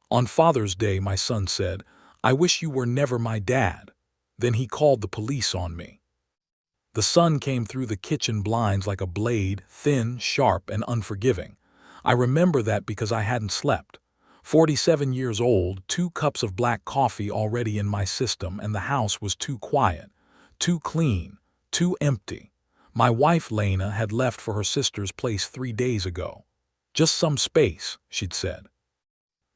On Father's Day, my son said, "I wish you were never my dad." Then he called the police on me. The sun came through the kitchen blinds like a blade, thin, sharp, and unforgiving. I remember that because I hadn't slept. 47 years old, 2 cups of black coffee already in my system, and the house was too quiet, too clean, too empty. My wife, Lena, had left for her sister's place 3 days ago. Just some space, she'd said.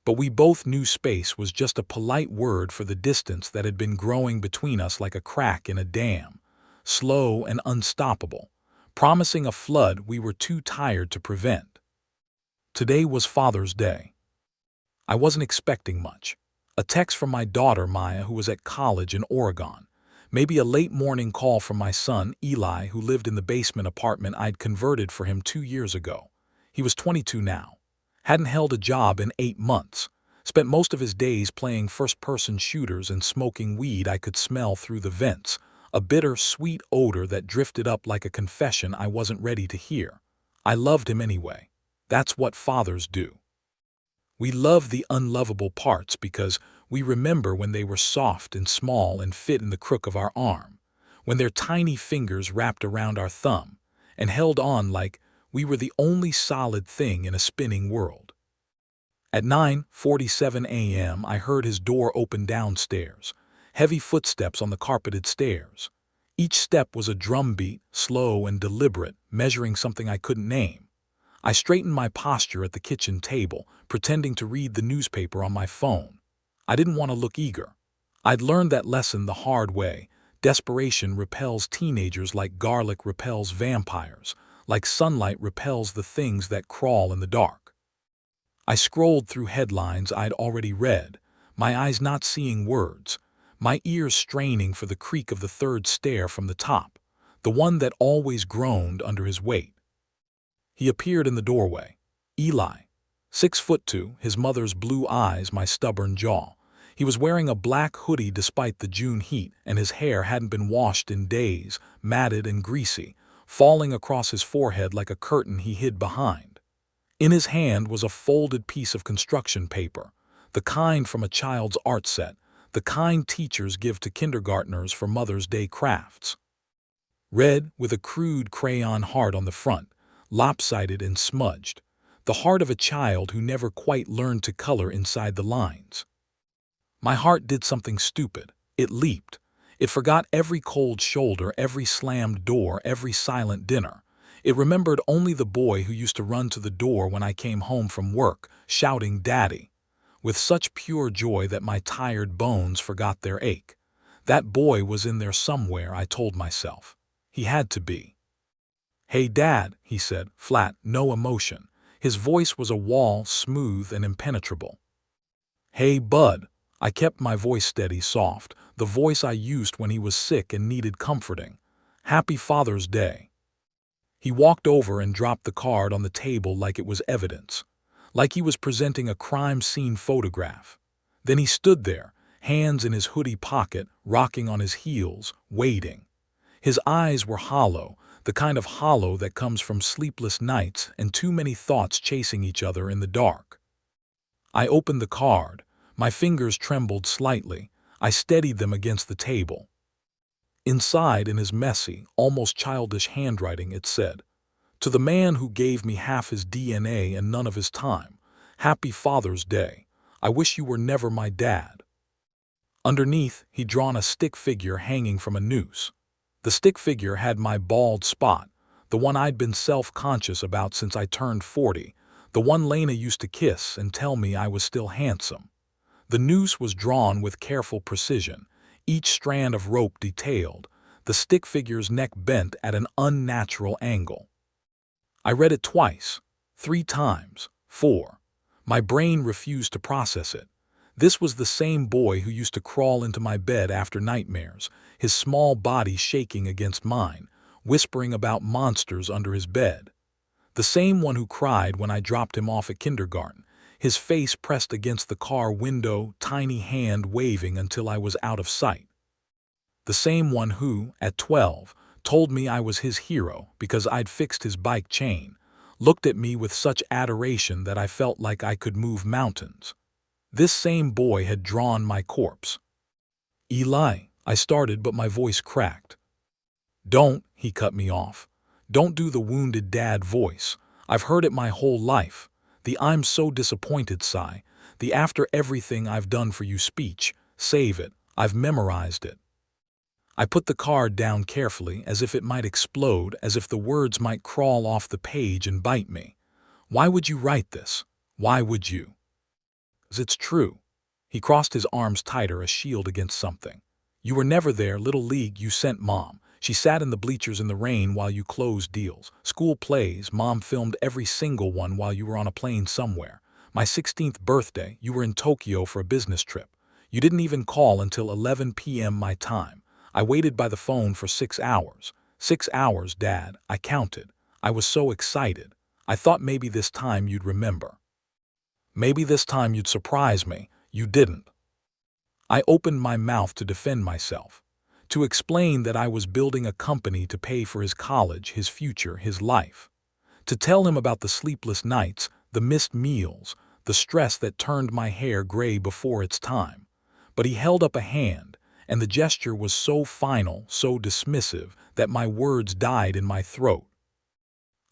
But we both knew space was just a polite word for the distance that had been growing between us like a crack in a dam, slow and unstoppable, promising a flood we were too tired to prevent. Today was Father's Day. I wasn't expecting much. A text from my daughter, Maya, who was at college in Oregon. Maybe a late morning call from my son, Eli, who lived in the basement apartment I'd converted for him 2 years ago. He was 22 now. Hadn't held a job in 8 months. Spent most of his days playing first-person shooters and smoking weed I could smell through the vents, a bitter, sweet odor that drifted up like a confession I wasn't ready to hear. I loved him anyway. That's what fathers do. We love the unlovable parts because we remember when they were soft and small and fit in the crook of our arm, when their tiny fingers wrapped around our thumb and held on like we were the only solid thing in a spinning world. At 9:47 a.m., I heard his door open downstairs, heavy footsteps on the carpeted stairs. Each step was a drumbeat, slow and deliberate, measuring something I couldn't name. I straightened my posture at the kitchen table, pretending to read the newspaper on my phone. I didn't want to look eager. I'd learned that lesson the hard way. Desperation repels teenagers like garlic repels vampires, like sunlight repels the things that crawl in the dark. I scrolled through headlines I'd already read, my eyes not seeing words, my ears straining for the creak of the third stair from the top, the one that always groaned under his weight. He appeared in the doorway. Eli, 6'2", his mother's blue eyes my stubborn jaw. He was wearing a black hoodie despite the June heat, and his hair hadn't been washed in days, matted and greasy, falling across his forehead like a curtain he hid behind. In his hand was a folded piece of construction paper, the kind from a child's art set, the kind teachers give to kindergartners for Mother's Day crafts. Red, with a crude crayon heart on the front, lopsided and smudged, the heart of a child who never quite learned to color inside the lines. My heart did something stupid. It leaped. It forgot every cold shoulder, every slammed door, every silent dinner. It remembered only the boy who used to run to the door when I came home from work, shouting, "Daddy," with such pure joy that my tired bones forgot their ache. That boy was in there somewhere, I told myself. He had to be. "Hey, Dad," he said, flat, no emotion. His voice was a wall, smooth and impenetrable. "Hey, Bud." I kept my voice steady, soft, the voice I used when he was sick and needed comforting. "Happy Father's Day." He walked over and dropped the card on the table like it was evidence, like he was presenting a crime scene photograph. Then he stood there, hands in his hoodie pocket, rocking on his heels, waiting. His eyes were hollow, the kind of hollow that comes from sleepless nights and too many thoughts chasing each other in the dark. I opened the card. My fingers trembled slightly. I steadied them against the table. Inside, in his messy, almost childish handwriting, it said, "To the man who gave me half his DNA and none of his time, Happy Father's Day. I wish you were never my dad." Underneath, he'd drawn a stick figure hanging from a noose. The stick figure had my bald spot, the one I'd been self-conscious about since I turned 40, the one Lena used to kiss and tell me I was still handsome. The noose was drawn with careful precision, each strand of rope detailed, the stick figure's neck bent at an unnatural angle. I read it twice, 3 times, 4. My brain refused to process it. This was the same boy who used to crawl into my bed after nightmares, his small body shaking against mine, whispering about monsters under his bed. The same one who cried when I dropped him off at kindergarten, his face pressed against the car window, tiny hand waving until I was out of sight. The same one who, at 12, told me I was his hero because I'd fixed his bike chain, looked at me with such adoration that I felt like I could move mountains. This same boy had drawn my corpse. "Eli," I started, but my voice cracked. "Don't," he cut me off. "Don't do the wounded dad voice. I've heard it my whole life. The 'I'm so disappointed' sigh. The 'after everything I've done for you' speech. Save it. I've memorized it." I put the card down carefully, as if it might explode, as if the words might crawl off the page and bite me. "Why would you write this? Why would you?" "'Cause it's true." He crossed his arms tighter, a shield against something. "You were never there, Little League, you sent Mom. She sat in the bleachers in the rain while you closed deals. School plays, Mom filmed every single one while you were on a plane somewhere. My 16th birthday, you were in Tokyo for a business trip. You didn't even call until 11 p.m. my time. I waited by the phone for 6 hours. 6 hours, Dad, I counted. I was so excited. I thought maybe this time you'd remember. Maybe this time you'd surprise me. You didn't." I opened my mouth to defend myself, to explain that I was building a company to pay for his college, his future, his life. To tell him about the sleepless nights, the missed meals, the stress that turned my hair gray before its time. But he held up a hand, and the gesture was so final, so dismissive, that my words died in my throat.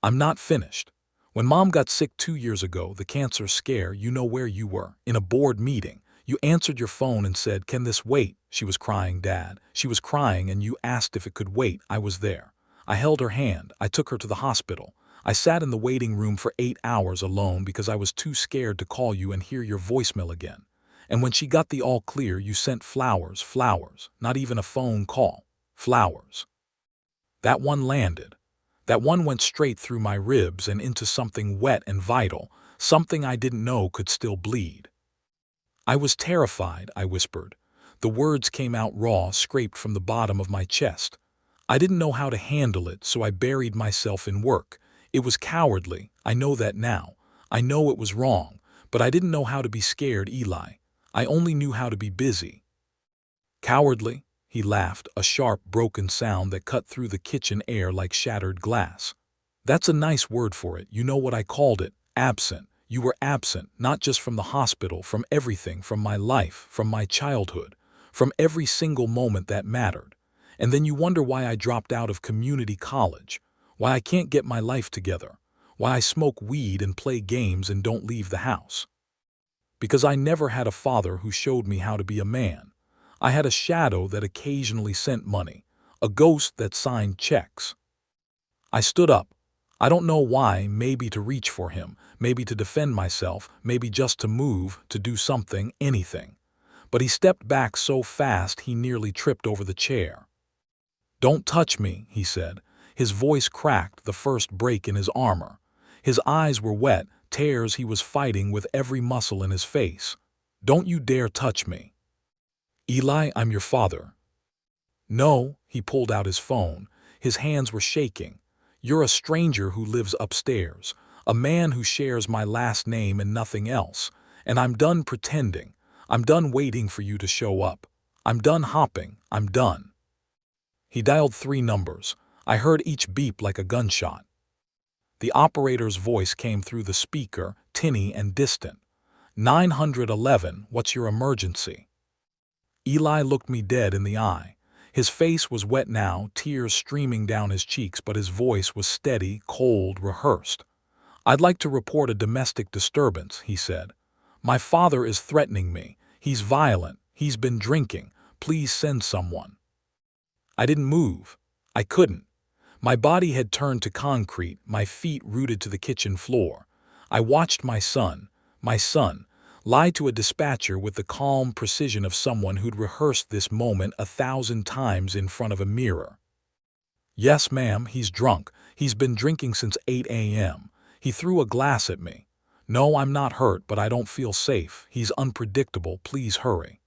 "I'm not finished. When Mom got sick 2 years ago, the cancer scare, you know where you were, in a board meeting. You answered your phone and said, 'Can this wait?' She was crying, Dad. She was crying, and you asked if it could wait. I was there. I held her hand. I took her to the hospital. I sat in the waiting room for 8 hours alone because I was too scared to call you and hear your voicemail again. And when she got the all clear, you sent flowers, flowers, not even a phone call. Flowers." That one landed. That one went straight through my ribs and into something wet and vital, something I didn't know could still bleed. "I was terrified," I whispered. The words came out raw, scraped from the bottom of my chest. "I didn't know how to handle it, so I buried myself in work. It was cowardly, I know that now. I know it was wrong, but I didn't know how to be scared, Eli. I only knew how to be busy." "Cowardly?" He laughed, a sharp, broken sound that cut through the kitchen air like shattered glass. "That's a nice word for it. You know what I called it? Absent. You were absent, not just from the hospital, from everything, from my life, from my childhood, from every single moment that mattered. And then you wonder why I dropped out of community college, why I can't get my life together, why I smoke weed and play games and don't leave the house. Because I never had a father who showed me how to be a man. I had a shadow that occasionally sent money, a ghost that signed checks." I stood up. I don't know why, maybe to reach for him, maybe to defend myself, maybe just to move, to do something, anything. But he stepped back so fast he nearly tripped over the chair. "Don't touch me," he said. His voice cracked, the first break in his armor. His eyes were wet, tears he was fighting with every muscle in his face. "Don't you dare touch me." "Eli, I'm your father." "No," he pulled out his phone. His hands were shaking. "You're a stranger who lives upstairs, a man who shares my last name and nothing else. And I'm done pretending. I'm done waiting for you to show up. I'm done hopping. I'm done." He dialed 3 numbers. I heard each beep like a gunshot. The operator's voice came through the speaker, tinny and distant. 911, what's your emergency?" Eli looked me dead in the eye. His face was wet now, tears streaming down his cheeks, but his voice was steady, cold, rehearsed. "I'd like to report a domestic disturbance," he said. "My father is threatening me. He's violent. He's been drinking. Please send someone." I didn't move. I couldn't. My body had turned to concrete, my feet rooted to the kitchen floor. I watched my son, lie to a dispatcher with the calm precision of someone who'd rehearsed this moment 1,000 times in front of a mirror. "Yes, ma'am, he's drunk. He's been drinking since 8 a.m. He threw a glass at me. No, I'm not hurt, but I don't feel safe. He's unpredictable. Please hurry."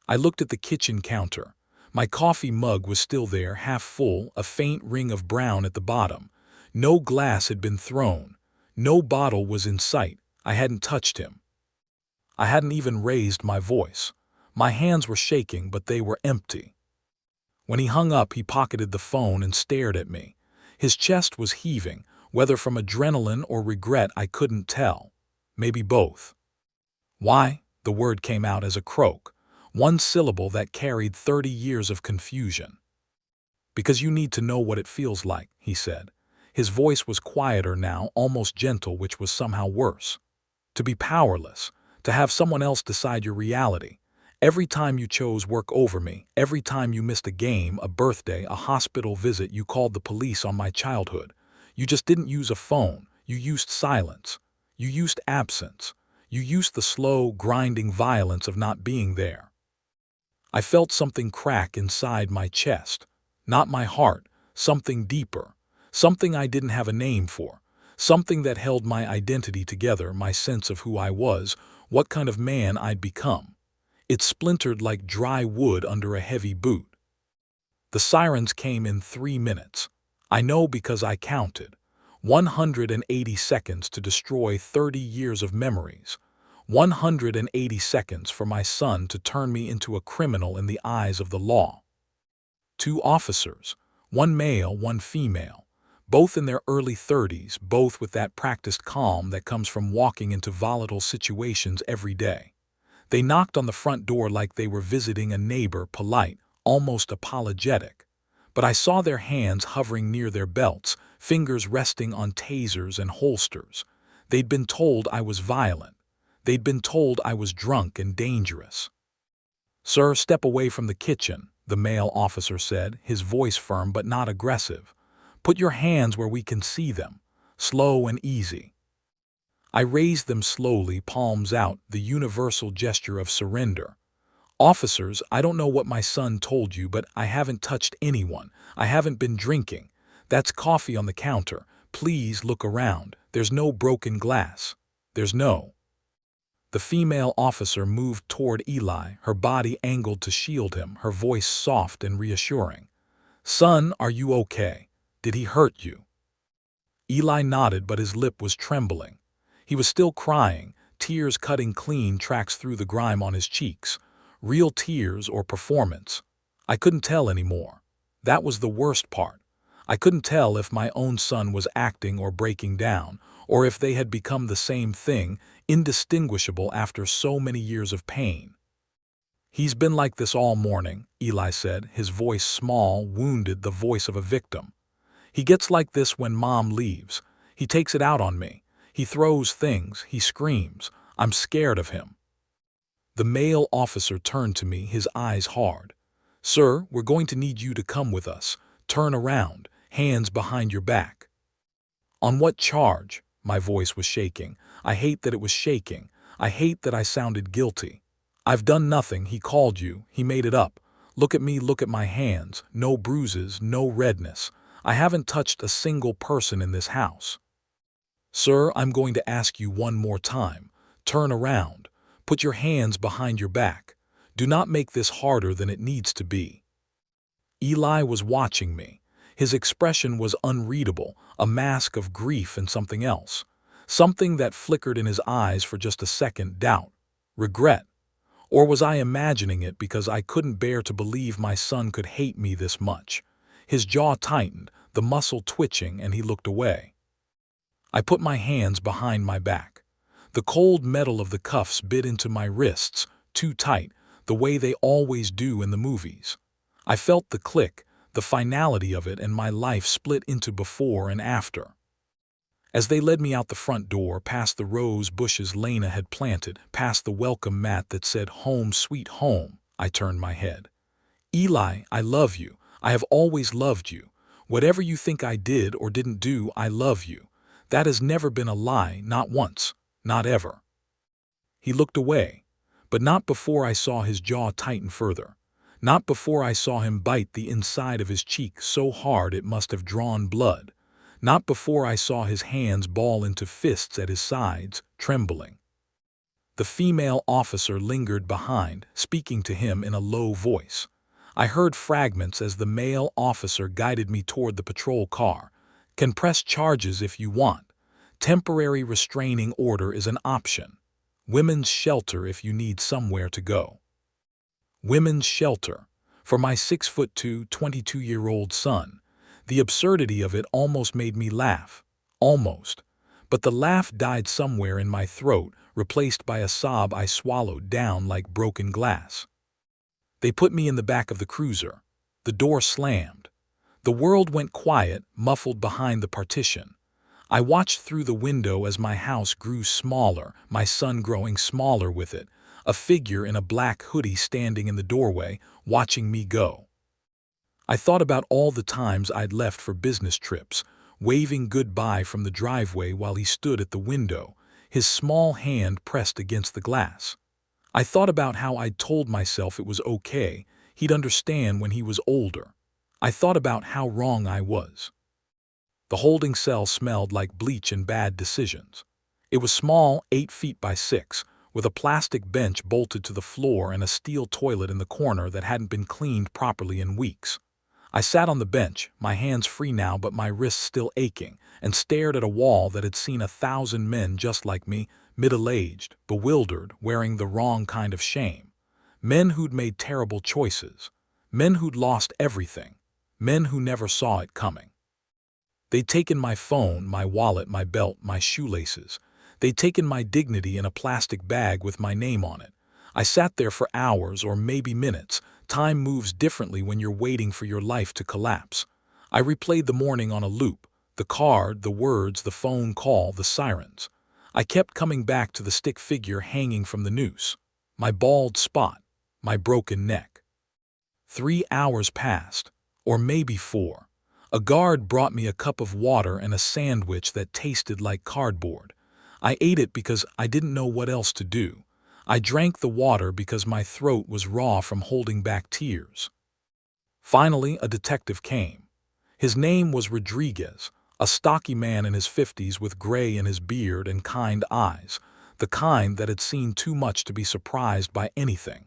I looked at the kitchen counter. My coffee mug was still there, half full, a faint ring of brown at the bottom. No glass had been thrown. No bottle was in sight. I hadn't touched him. I hadn't even raised my voice. My hands were shaking, but they were empty. When he hung up, he pocketed the phone and stared at me. His chest was heaving, whether from adrenaline or regret I couldn't tell. Maybe both. "Why?" The word came out as a croak, one syllable that carried 30 years of confusion. "Because you need to know what it feels like," he said. His voice was quieter now, almost gentle, which was somehow worse. "To be powerless, to have someone else decide your reality. Every time you chose work over me, every time you missed a game, a birthday, a hospital visit, you called the police on my childhood. You just didn't use a phone. You used silence. You used absence. You used the slow, grinding violence of not being there." I felt something crack inside my chest. Not my heart, something deeper. Something I didn't have a name for. Something that held my identity together, my sense of who I was, what kind of man I'd become. It splintered like dry wood under a heavy boot. The sirens came in 3 minutes. I know because I counted. 180 seconds to destroy 30 years of memories. 180 seconds for my son to turn me into a criminal in the eyes of the law. 2 officers, one male, one female, both in their early 30s, both with that practiced calm that comes from walking into volatile situations every day. They knocked on the front door like they were visiting a neighbor, polite, almost apologetic. But I saw their hands hovering near their belts, fingers resting on tasers and holsters. They'd been told I was violent. They'd been told I was drunk and dangerous. "Sir, step away from the kitchen," the male officer said, his voice firm but not aggressive. "Put your hands where we can see them. Slow and easy." I raised them slowly, palms out, the universal gesture of surrender. "Officers, I don't know what my son told you, but I haven't touched anyone. I haven't been drinking. That's coffee on the counter. Please look around. There's no broken glass. There's no—" The female officer moved toward Eli, her body angled to shield him, her voice soft and reassuring. "Son, are you okay? Did he hurt you?" Eli nodded, but his lip was trembling. He was still crying, tears cutting clean tracks through the grime on his cheeks. Real tears or performance. I couldn't tell anymore. That was the worst part. I couldn't tell if my own son was acting or breaking down, or if they had become the same thing, indistinguishable after so many years of pain. "He's been like this all morning," Eli said, his voice small, wounded, the voice of a victim. "He gets like this when Mom leaves. He takes it out on me. He throws things, he screams. I'm scared of him." The male officer turned to me, his eyes hard. "Sir, we're going to need you to come with us. Turn around, hands behind your back." "On what charge?" My voice was shaking. I hate that it was shaking. I hate that I sounded guilty. "I've done nothing. He called you. He made it up. Look at me, look at my hands. No bruises, no redness. I haven't touched a single person in this house." "Sir, I'm going to ask you one more time. Turn around. Put your hands behind your back. Do not make this harder than it needs to be." Eli was watching me. His expression was unreadable, a mask of grief and something else. Something that flickered in his eyes for just a second, doubt, regret. Or was I imagining it because I couldn't bear to believe my son could hate me this much? His jaw tightened, the muscle twitching, and he looked away. I put my hands behind my back. The cold metal of the cuffs bit into my wrists, too tight, the way they always do in the movies. I felt the click, the finality of it, and my life split into before and after. As they led me out the front door, past the rose bushes Lena had planted, past the welcome mat that said "Home, sweet home," I turned my head. "Eli, I love you. I have always loved you. Whatever you think I did or didn't do, I love you. That has never been a lie, not once, not ever." He looked away, but not before I saw his jaw tighten further. Not before I saw him bite the inside of his cheek so hard it must have drawn blood. Not before I saw his hands ball into fists at his sides, trembling. The female officer lingered behind, speaking to him in a low voice. I heard fragments as the male officer guided me toward the patrol car. "Can press charges if you want. Temporary restraining order is an option. Women's shelter if you need somewhere to go." Women's shelter. For my 6'2", 22-year-old son. The absurdity of it almost made me laugh. Almost. But the laugh died somewhere in my throat, replaced by a sob I swallowed down like broken glass. They put me in the back of the cruiser. The door slammed. The world went quiet, muffled behind the partition. I watched through the window as my house grew smaller, my son growing smaller with it, a figure in a black hoodie standing in the doorway, watching me go. I thought about all the times I'd left for business trips, waving goodbye from the driveway while he stood at the window, his small hand pressed against the glass. I thought about how I'd told myself it was okay, he'd understand when he was older. I thought about how wrong I was. The holding cell smelled like bleach and bad decisions. It was small, 8 feet by 6, with a plastic bench bolted to the floor and a steel toilet in the corner that hadn't been cleaned properly in weeks. I sat on the bench, my hands free now but my wrists still aching, and stared at a wall that had seen 1,000 men just like me, middle-aged, bewildered, wearing the wrong kind of shame. Men who'd made terrible choices. Men who'd lost everything. Men who never saw it coming. They'd taken my phone, my wallet, my belt, my shoelaces. They'd taken my dignity in a plastic bag with my name on it. I sat there for hours or maybe minutes. Time moves differently when you're waiting for your life to collapse. I replayed the morning on a loop. The card, the words, the phone call, the sirens. I kept coming back to the stick figure hanging from the noose. My bald spot. My broken neck. 3 hours passed. Or maybe 4. A guard brought me a cup of water and a sandwich that tasted like cardboard. I ate it because I didn't know what else to do. I drank the water because my throat was raw from holding back tears. Finally, a detective came. His name was Rodriguez, a stocky man in his 50s with gray in his beard and kind eyes, the kind that had seen too much to be surprised by anything.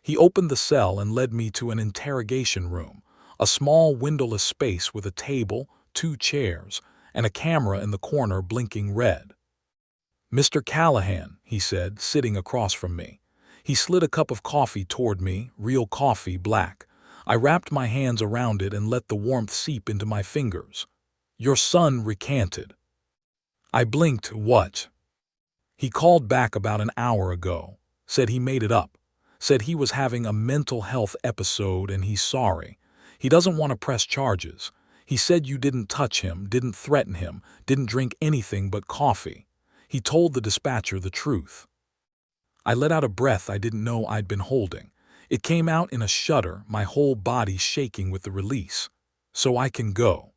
He opened the cell and led me to an interrogation room, a small windowless space with a table, 2 chairs, and a camera in the corner blinking red. "Mr. Callahan," he said, sitting across from me. He slid a cup of coffee toward me, real coffee, black. I wrapped my hands around it and let the warmth seep into my fingers. "Your son recanted." I blinked. "What?" "He called back about an hour ago. Said he made it up. Said he was having a mental health episode and he's sorry. He doesn't want to press charges. He said you didn't touch him, didn't threaten him, didn't drink anything but coffee. He told the dispatcher the truth." I let out a breath I didn't know I'd been holding. It came out in a shudder, my whole body shaking with the release. "So I can go."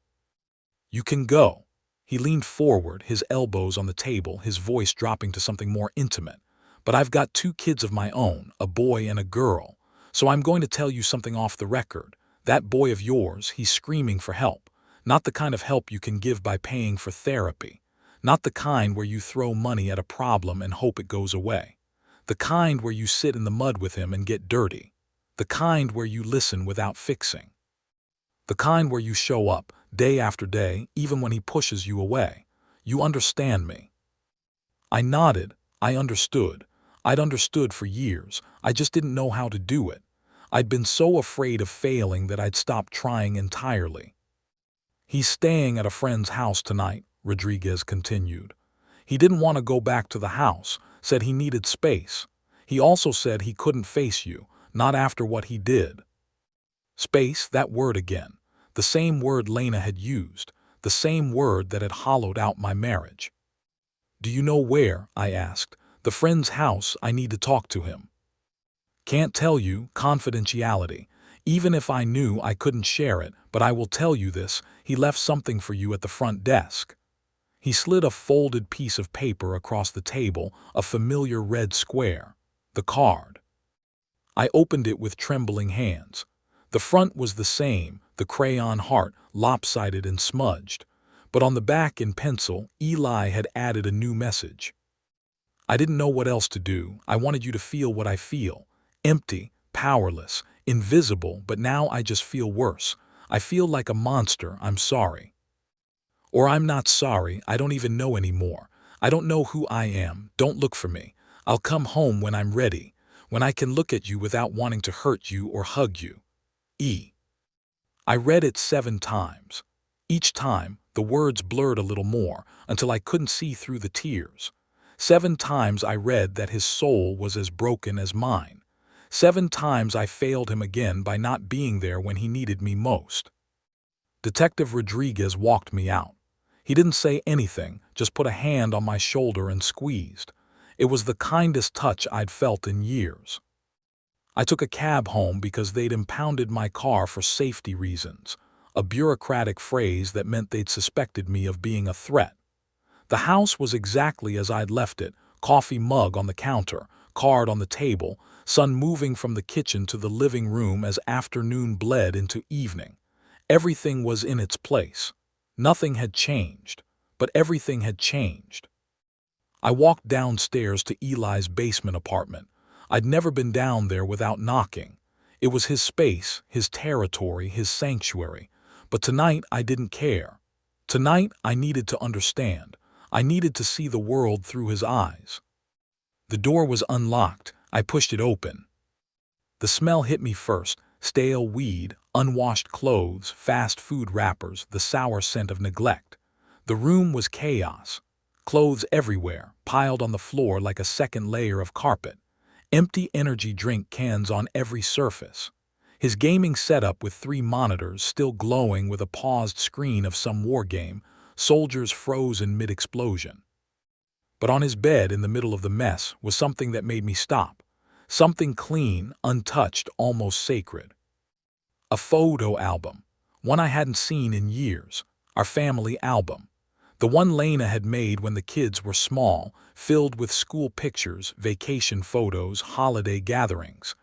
"You can go." He leaned forward, his elbows on the table, his voice dropping to something more intimate. "But I've got 2 kids of my own, a boy and a girl. So I'm going to tell you something off the record. That boy of yours, he's screaming for help. Not the kind of help you can give by paying for therapy. Not the kind where you throw money at a problem and hope it goes away. The kind where you sit in the mud with him and get dirty. The kind where you listen without fixing. The kind where you show up, day after day, even when he pushes you away. You understand me?" I nodded. I understood. I'd understood for years. I just didn't know how to do it. I'd been so afraid of failing that I'd stopped trying entirely. "He's staying at a friend's house tonight," Rodriguez continued. "He didn't want to go back to the house, said he needed space. He also said he couldn't face you, not after what he did." Space, that word again. The same word Lena had used, the same word that had hollowed out my marriage. "Do you know where?" I asked. "The friend's house, I need to talk to him." "Can't tell you, confidentiality. Even if I knew, I couldn't share it, but I will tell you this, he left something for you at the front desk." He slid a folded piece of paper across the table, a familiar red square. The card. I opened it with trembling hands. The front was the same, the crayon heart, lopsided and smudged. But on the back in pencil, Eli had added a new message. "I didn't know what else to do. I wanted you to feel what I feel. Empty, powerless, invisible, but now I just feel worse. I feel like a monster. I'm sorry. Or I'm not sorry. I don't even know anymore. I don't know who I am. Don't look for me. I'll come home when I'm ready, when I can look at you without wanting to hurt you or hug you. E." I read it 7 times. Each time, the words blurred a little more, until I couldn't see through the tears. 7 times I read that his soul was as broken as mine. 7 times I failed him again by not being there when he needed me most. Detective Rodriguez walked me out. He didn't say anything, just put a hand on my shoulder and squeezed. It was the kindest touch I'd felt in years. I took a cab home because they'd impounded my car for safety reasons, a bureaucratic phrase that meant they'd suspected me of being a threat. The house was exactly as I'd left it, coffee mug on the counter, card on the table, son moving from the kitchen to the living room as afternoon bled into evening. Everything was in its place. Nothing had changed, but everything had changed. I walked downstairs to Eli's basement apartment. I'd never been down there without knocking. It was his space, his territory, his sanctuary. But tonight I didn't care. Tonight I needed to understand. I needed to see the world through his eyes. The door was unlocked. I pushed it open. The smell hit me first, stale weed, unwashed clothes, fast food wrappers, the sour scent of neglect. The room was chaos. Clothes everywhere, piled on the floor like a second layer of carpet. Empty energy drink cans on every surface. His gaming setup with 3 monitors still glowing with a paused screen of some war game, soldiers frozen mid-explosion. But on his bed in the middle of the mess was something that made me stop. Something clean, untouched, almost sacred. A photo album. One I hadn't seen in years. Our family album. The one Lena had made when the kids were small, filled with school pictures, vacation photos, holiday gatherings.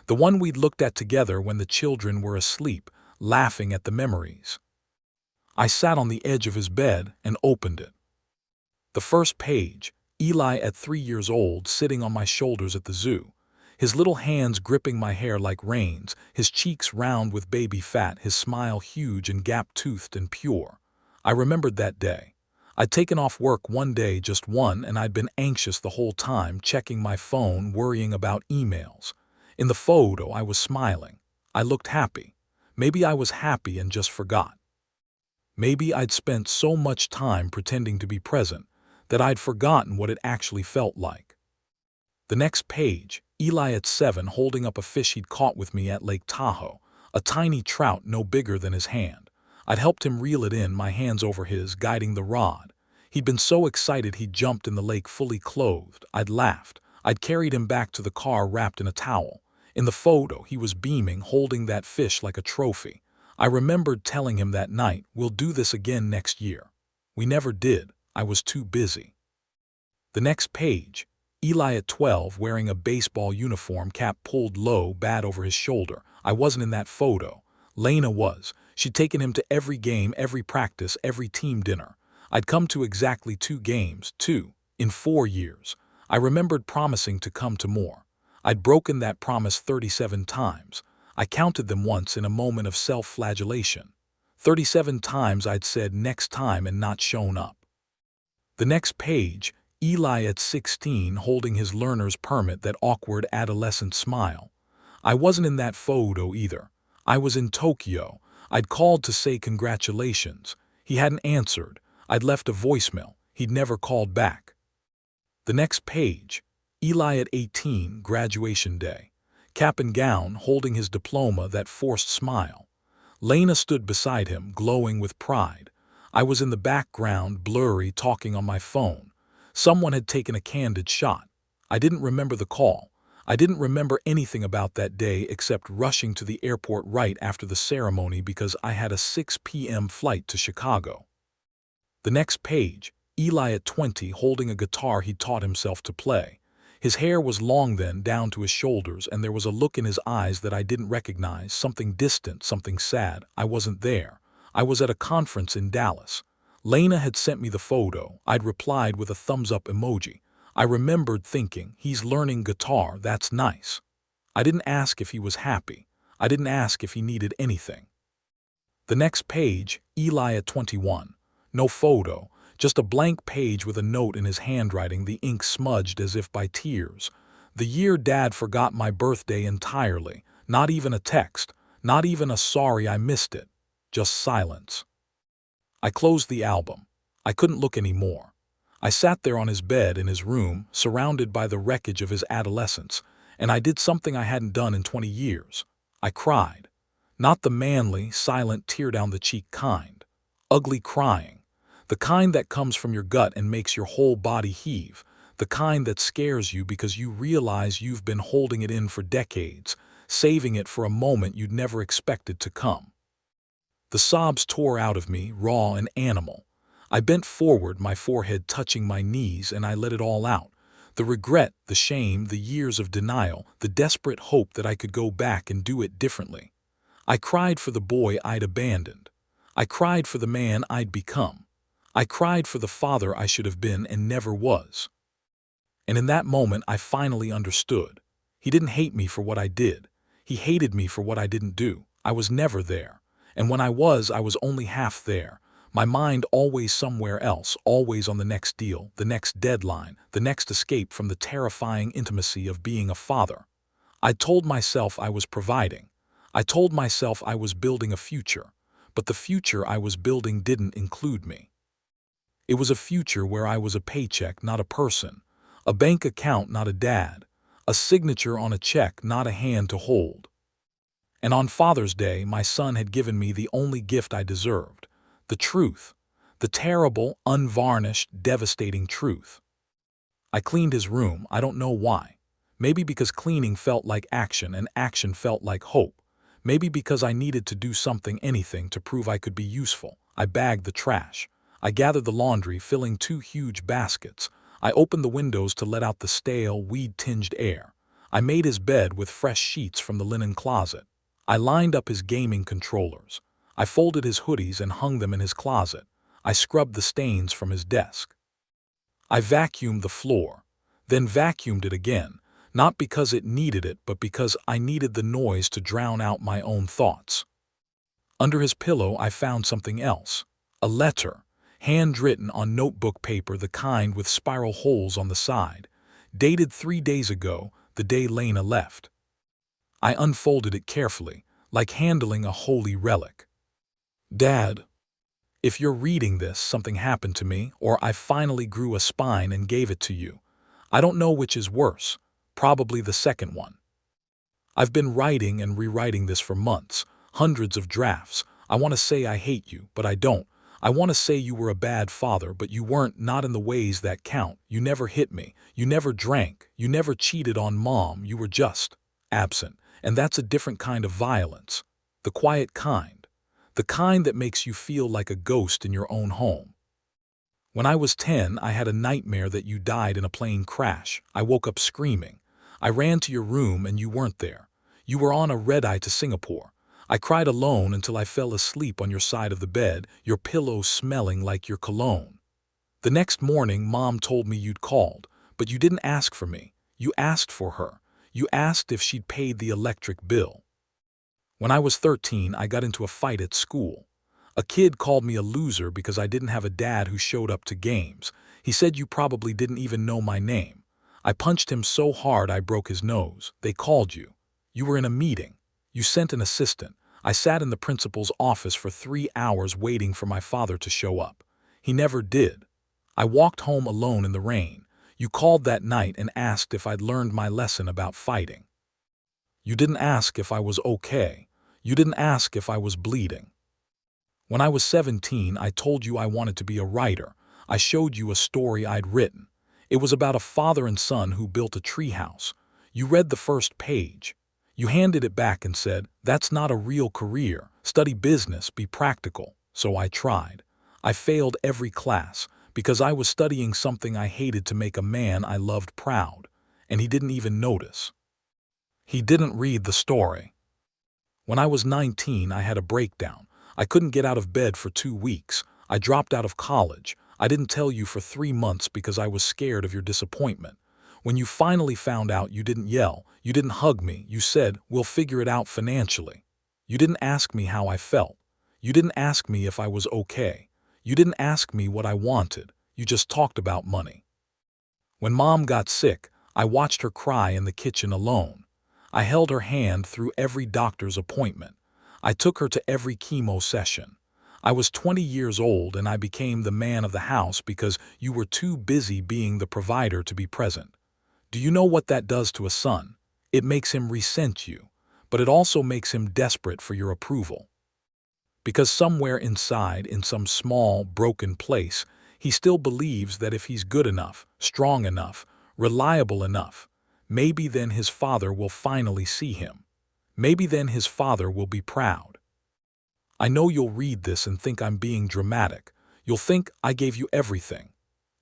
The one we'd looked at together when the children were asleep, laughing at the memories. I sat on the edge of his bed and opened it. The first page, Eli at 3 years old sitting on my shoulders at the zoo. His little hands gripping my hair like reins, his cheeks round with baby fat, his smile huge and gap-toothed and pure. I remembered that day. I'd taken off work one day, just one, and I'd been anxious the whole time, checking my phone, worrying about emails. In the photo, I was smiling. I looked happy. Maybe I was happy and just forgot. Maybe I'd spent so much time pretending to be present that I'd forgotten what it actually felt like. The next page, Eli at 7 holding up a fish he'd caught with me at Lake Tahoe, a tiny trout no bigger than his hand. I'd helped him reel it in, my hands over his, guiding the rod. He'd been so excited he'd jumped in the lake fully clothed. I'd laughed. I'd carried him back to the car wrapped in a towel. In the photo, he was beaming, holding that fish like a trophy. I remembered telling him that night, "We'll do this again next year." We never did. I was too busy. The next page, Eli at 12 wearing a baseball uniform, cap pulled low, bat over his shoulder. I wasn't in that photo. Lena was. She'd taken him to every game, every practice, every team dinner. I'd come to exactly 2 games, 2, in 4 years. I remembered promising to come to more. I'd broken that promise 37 times. I counted them once in a moment of self-flagellation. 37 times I'd said next time and not shown up. The next page, Eli at 16 holding his learner's permit, that awkward adolescent smile. I wasn't in that photo either. I was in Tokyo. I'd called to say congratulations. He hadn't answered. I'd left a voicemail. He'd never called back. The next page, Eli at 18, graduation day. Cap and gown, holding his diploma, that forced smile. Lena stood beside him, glowing with pride. I was in the background, blurry, talking on my phone. Someone had taken a candid shot. I didn't remember the call. I didn't remember anything about that day except rushing to the airport right after the ceremony because I had a 6 p.m. flight to Chicago. The next page, Eli at 20 holding a guitar he'd taught himself to play. His hair was long then, down to his shoulders, and there was a look in his eyes that I didn't recognize, something distant, something sad. I wasn't there. I was at a conference in Dallas. Lena had sent me the photo. I'd replied with a thumbs-up emoji. I remembered thinking, he's learning guitar, that's nice. I didn't ask if he was happy. I didn't ask if he needed anything. The next page, Eli at 21. No photo, just a blank page with a note in his handwriting, the ink smudged as if by tears. The year Dad forgot my birthday entirely. Not even a text, not even a sorry I missed it. Just silence. I closed the album. I couldn't look anymore. I sat there on his bed in his room, surrounded by the wreckage of his adolescence, and I did something I hadn't done in 20 years. I cried. Not the manly, silent, tear-down-the-cheek kind. Ugly crying. The kind that comes from your gut and makes your whole body heave. The kind that scares you because you realize you've been holding it in for decades, saving it for a moment you'd never expected to come. The sobs tore out of me, raw and animal. I bent forward, my forehead touching my knees, and I let it all out. The regret, the shame, the years of denial, the desperate hope that I could go back and do it differently. I cried for the boy I'd abandoned. I cried for the man I'd become. I cried for the father I should have been and never was. And in that moment I finally understood. He didn't hate me for what I did. He hated me for what I didn't do. I was never there. And when I was only half there. My mind always somewhere else, always on the next deal, the next deadline, the next escape from the terrifying intimacy of being a father. I told myself I was providing. I told myself I was building a future. But the future I was building didn't include me. It was a future where I was a paycheck, not a person. A bank account, not a dad. A signature on a check, not a hand to hold. And on Father's Day, my son had given me the only gift I deserved. The truth. The terrible, unvarnished, devastating truth. I cleaned his room, I don't know why. Maybe because cleaning felt like action and action felt like hope. Maybe because I needed to do something, anything, to prove I could be useful. I bagged the trash. I gathered the laundry, filling 2 huge baskets. I opened the windows to let out the stale, weed-tinged air. I made his bed with fresh sheets from the linen closet. I lined up his gaming controllers. I folded his hoodies and hung them in his closet. I scrubbed the stains from his desk. I vacuumed the floor, then vacuumed it again, not because it needed it, but because I needed the noise to drown out my own thoughts. Under his pillow I found something else. A letter, handwritten on notebook paper, the kind with spiral holes on the side, dated 3 days ago, the day Lena left. I unfolded it carefully, like handling a holy relic. Dad, if you're reading this, something happened to me, or I finally grew a spine and gave it to you. I don't know which is worse, probably the second one. I've been writing and rewriting this for months, hundreds of drafts. I want to say I hate you, but I don't. I want to say you were a bad father, but you weren't, not in the ways that count. You never hit me, you never drank, you never cheated on Mom, you were just absent. And that's a different kind of violence. The quiet kind. The kind that makes you feel like a ghost in your own home. When I was 10, I had a nightmare that you died in a plane crash. I woke up screaming. I ran to your room and you weren't there. You were on a red-eye to Singapore. I cried alone until I fell asleep on your side of the bed, your pillow smelling like your cologne. The next morning, Mom told me you'd called, but you didn't ask for me. You asked for her. You asked if she'd paid the electric bill. When I was 13, I got into a fight at school. A kid called me a loser because I didn't have a dad who showed up to games. He said you probably didn't even know my name. I punched him so hard I broke his nose. They called you. You were in a meeting. You sent an assistant. I sat in the principal's office for 3 hours waiting for my father to show up. He never did. I walked home alone in the rain. You called that night and asked if I'd learned my lesson about fighting. You didn't ask if I was okay. You didn't ask if I was bleeding. When I was 17, I told you I wanted to be a writer. I showed you a story I'd written. It was about a father and son who built a treehouse. You read the first page. You handed it back and said, "That's not a real career. Study business, be practical." So I tried. I failed every class because I was studying something I hated to make a man I loved proud, and he didn't even notice. He didn't read the story. When I was 19, I had a breakdown. I couldn't get out of bed for 2 weeks. I dropped out of college. I didn't tell you for 3 months because I was scared of your disappointment. When you finally found out, you didn't yell. You didn't hug me. You said, "We'll figure it out financially." You didn't ask me how I felt. You didn't ask me if I was okay. You didn't ask me what I wanted. You just talked about money. When Mom got sick, I watched her cry in the kitchen alone. I held her hand through every doctor's appointment. I took her to every chemo session. I was 20 years old and I became the man of the house because you were too busy being the provider to be present. Do you know what that does to a son? It makes him resent you, but it also makes him desperate for your approval. Because somewhere inside, in some small, broken place, he still believes that if he's good enough, strong enough, reliable enough, maybe then his father will finally see him. Maybe then his father will be proud. I know you'll read this and think I'm being dramatic. You'll think I gave you everything.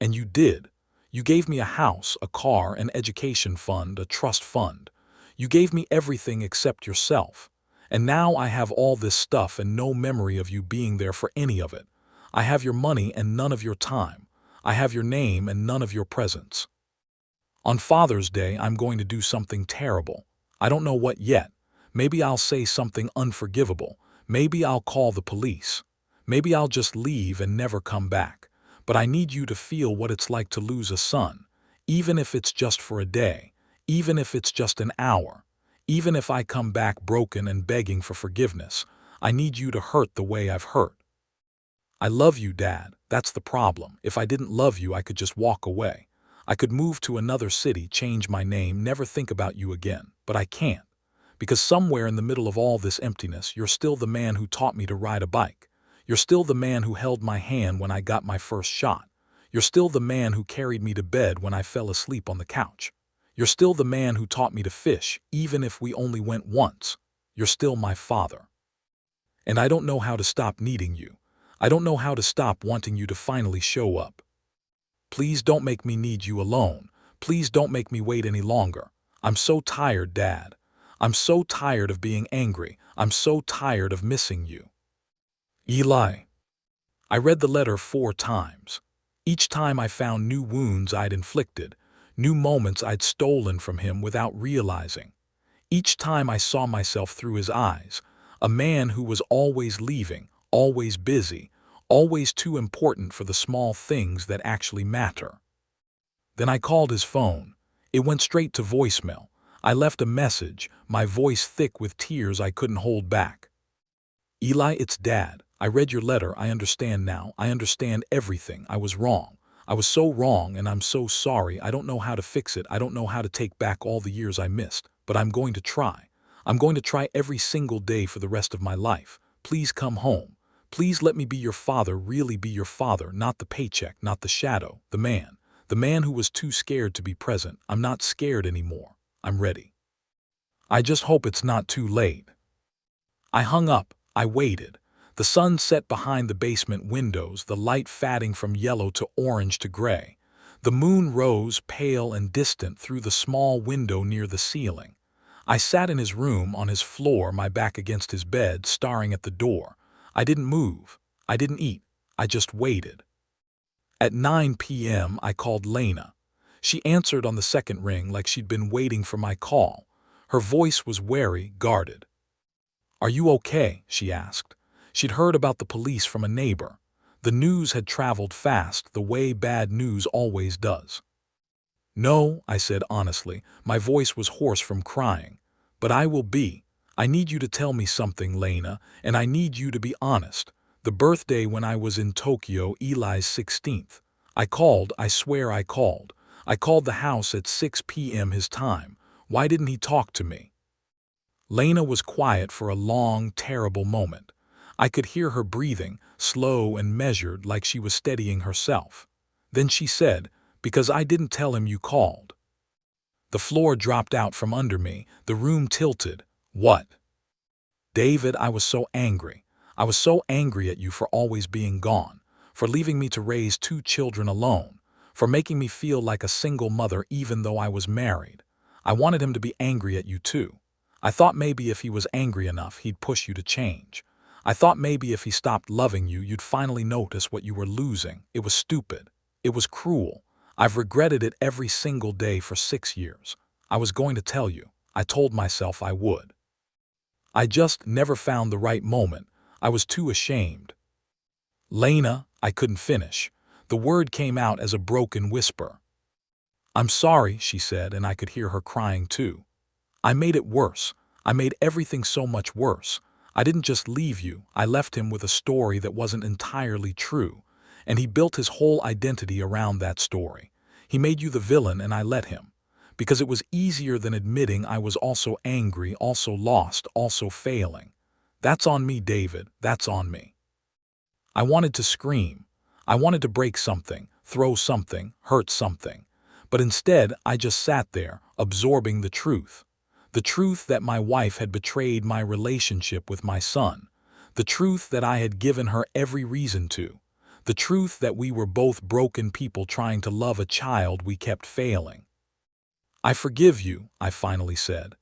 And you did. You gave me a house, a car, an education fund, a trust fund. You gave me everything except yourself. And now I have all this stuff and no memory of you being there for any of it. I have your money and none of your time. I have your name and none of your presence. On Father's Day, I'm going to do something terrible. I don't know what yet. Maybe I'll say something unforgivable. Maybe I'll call the police. Maybe I'll just leave and never come back. But I need you to feel what it's like to lose a son, even if it's just for a day, even if it's just an hour, even if I come back broken and begging for forgiveness. I need you to hurt the way I've hurt. I love you, Dad. That's the problem. If I didn't love you, I could just walk away. I could move to another city, change my name, never think about you again. But I can't. Because somewhere in the middle of all this emptiness, you're still the man who taught me to ride a bike. You're still the man who held my hand when I got my first shot. You're still the man who carried me to bed when I fell asleep on the couch. You're still the man who taught me to fish, even if we only went once. You're still my father. And I don't know how to stop needing you. I don't know how to stop wanting you to finally show up. Please don't make me need you alone. Please don't make me wait any longer. I'm so tired, Dad. I'm so tired of being angry. I'm so tired of missing you. Eli. I read the letter 4 times. Each time I found new wounds I'd inflicted, new moments I'd stolen from him without realizing. Each time I saw myself through his eyes, a man who was always leaving, always busy, always too important for the small things that actually matter. Then I called his phone. It went straight to voicemail. I left a message, my voice thick with tears I couldn't hold back. Eli, it's Dad. I read your letter. I understand now. I understand everything. I was wrong. I was so wrong and I'm so sorry. I don't know how to fix it. I don't know how to take back all the years I missed. But I'm going to try. I'm going to try every single day for the rest of my life. Please come home. Please let me be your father, really be your father, not the paycheck, not the shadow, the man who was too scared to be present. I'm not scared anymore. I'm ready. I just hope it's not too late. I hung up. I waited. The sun set behind the basement windows, the light fading from yellow to orange to gray. The moon rose, pale and distant, through the small window near the ceiling. I sat in his room, on his floor, my back against his bed, staring at the door. I didn't move. I didn't eat. I just waited. At 9 p.m., I called Lena. She answered on the second ring like she'd been waiting for my call. Her voice was wary, guarded. "Are you okay?" she asked. She'd heard about the police from a neighbor. The news had traveled fast, the way bad news always does. "No," I said honestly. My voice was hoarse from crying. "But I will be. I need you to tell me something, Lena, and I need you to be honest. The birthday when I was in Tokyo, Eli's 16th. I called, I swear I called. I called the house at 6 p.m. his time. Why didn't he talk to me?" Lena was quiet for a long, terrible moment. I could hear her breathing, slow and measured, like she was steadying herself. Then she said, "Because I didn't tell him you called." The floor dropped out from under me, the room tilted. "What?" "David, I was so angry. I was so angry at you for always being gone, for leaving me to raise 2 children alone, for making me feel like a single mother even though I was married. I wanted him to be angry at you too. I thought maybe if he was angry enough, he'd push you to change. I thought maybe if he stopped loving you, you'd finally notice what you were losing. It was stupid. It was cruel. I've regretted it every single day for 6 years. I was going to tell you. I told myself I would. I just never found the right moment. I was too ashamed." "Lena," I couldn't finish. The word came out as a broken whisper. "I'm sorry," she said, and I could hear her crying too. "I made it worse. I made everything so much worse. I didn't just leave you, I left him with a story that wasn't entirely true, and he built his whole identity around that story. He made you the villain and I let him. Because it was easier than admitting I was also angry, also lost, also failing. That's on me, David, that's on me. I wanted to scream. I wanted to break something, throw something, hurt something. But instead, I just sat there, absorbing the truth. The truth that my wife had betrayed my relationship with my son. The truth that I had given her every reason to. The truth that we were both broken people trying to love a child we kept failing. I forgive you, I finally said.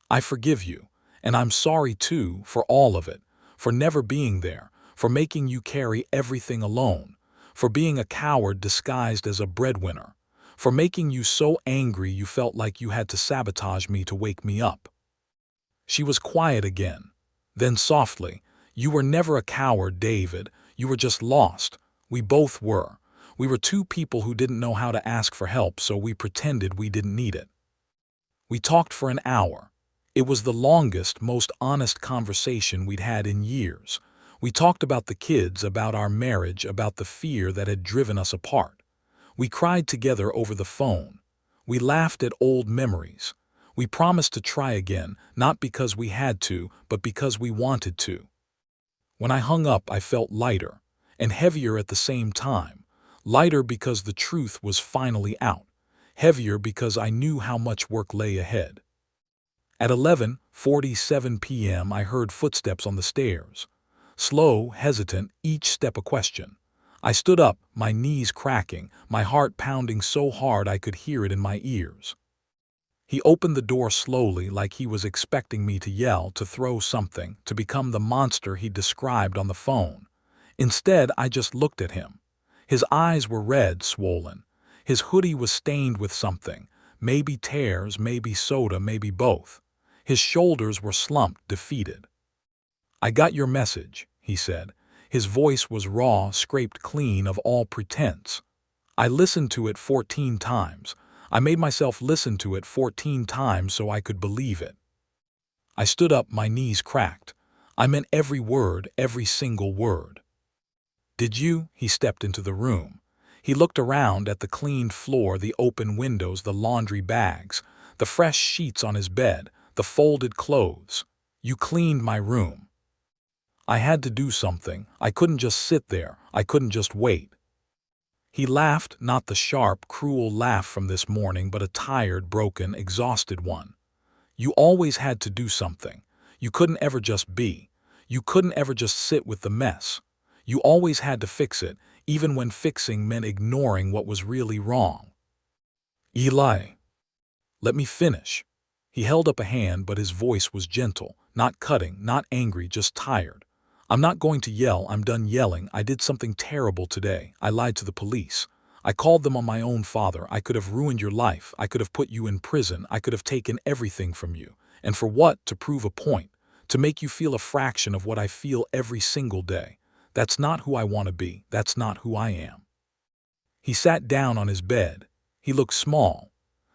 I forgive you, and I'm sorry too for all of it, for never being there, for making you carry everything alone, for being a coward disguised as a breadwinner, for making you so angry you felt like you had to sabotage me to wake me up. She was quiet again. Then softly, "You were never a coward, David. You were just lost. We both were. We were two people who didn't know how to ask for help, so we pretended we didn't need it." We talked for an hour. It was the longest, most honest conversation we'd had in years. We talked about the kids, about our marriage, about the fear that had driven us apart. We cried together over the phone. We laughed at old memories. We promised to try again, not because we had to, but because we wanted to. When I hung up, I felt lighter, and heavier at the same time. Lighter because the truth was finally out. Heavier because I knew how much work lay ahead. At 11:47 p.m. I heard footsteps on the stairs. Slow, hesitant, each step a question. I stood up, my knees cracking, my heart pounding so hard I could hear it in my ears. He opened the door slowly, like he was expecting me to yell, to throw something, to become the monster he described on the phone. Instead, I just looked at him. His eyes were red, swollen. His hoodie was stained with something, maybe tears, maybe soda, maybe both. His shoulders were slumped, defeated. "I got your message," he said. His voice was raw, scraped clean of all pretense. "I listened to it 14 times. I made myself listen to it 14 times so I could believe it." I stood up, my knees cracked. I meant every word, every single word. "Did you?" He stepped into the room. He looked around at the cleaned floor, the open windows, the laundry bags, the fresh sheets on his bed, the folded clothes. "You cleaned my room." I had to do something. I couldn't just sit there. I couldn't just wait. He laughed, not the sharp, cruel laugh from this morning, but a tired, broken, exhausted one. "You always had to do something. You couldn't ever just be. You couldn't ever just sit with the mess. You always had to fix it, even when fixing meant ignoring what was really wrong." "Eli, let me finish." He held up a hand, but his voice was gentle, not cutting, not angry, just tired. "I'm not going to yell. I'm done yelling. I did something terrible today. I lied to the police. I called them on my own father. I could have ruined your life. I could have put you in prison. I could have taken everything from you. And for what? To prove a point. To make you feel a fraction of what I feel every single day. That's not who I want to be. That's not who I am." He sat down on his bed. He looked small.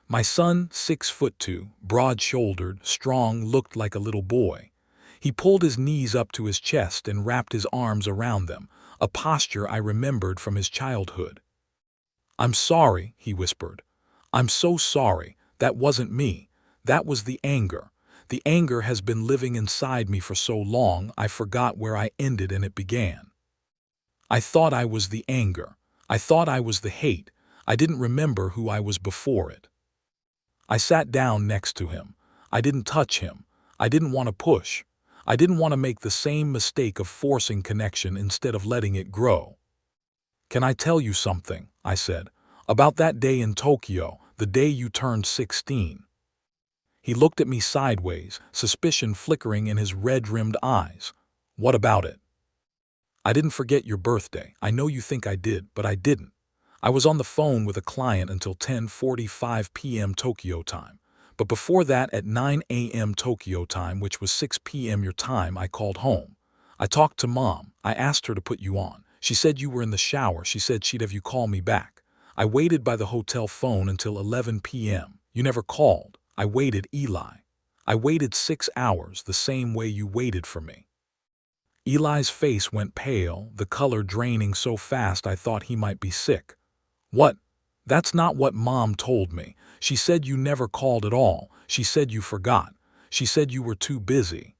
My son, 6'2", broad-shouldered, strong, looked like a little boy. He pulled his knees up to his chest and wrapped his arms around them, a posture I remembered from his childhood. "I'm sorry," he whispered. "I'm so sorry. That wasn't me. That was the anger. The anger has been living inside me for so long I forgot where I ended and it began. I thought I was the anger. I thought I was the hate. I didn't remember who I was before it." I sat down next to him. I didn't touch him. I didn't want to push. I didn't want to make the same mistake of forcing connection instead of letting it grow. "Can I tell you something?" I said. "About that day in Tokyo, the day you turned 16. He looked at me sideways, suspicion flickering in his red-rimmed eyes. "What about it?" "I didn't forget your birthday. I know you think I did, but I didn't. I was on the phone with a client until 10:45 p.m. Tokyo time. But before that, at 9 a.m. Tokyo time, which was 6 p.m. your time, I called home. I talked to Mom. I asked her to put you on. She said you were in the shower. She said she'd have you call me back. I waited by the hotel phone until 11 p.m. You never called. I waited, Eli. I waited 6 hours, the same way you waited for me." Eli's face went pale, the color draining so fast I thought he might be sick. What? That's not what Mom told me. She said you never called at all. She said you forgot. She said you were too busy.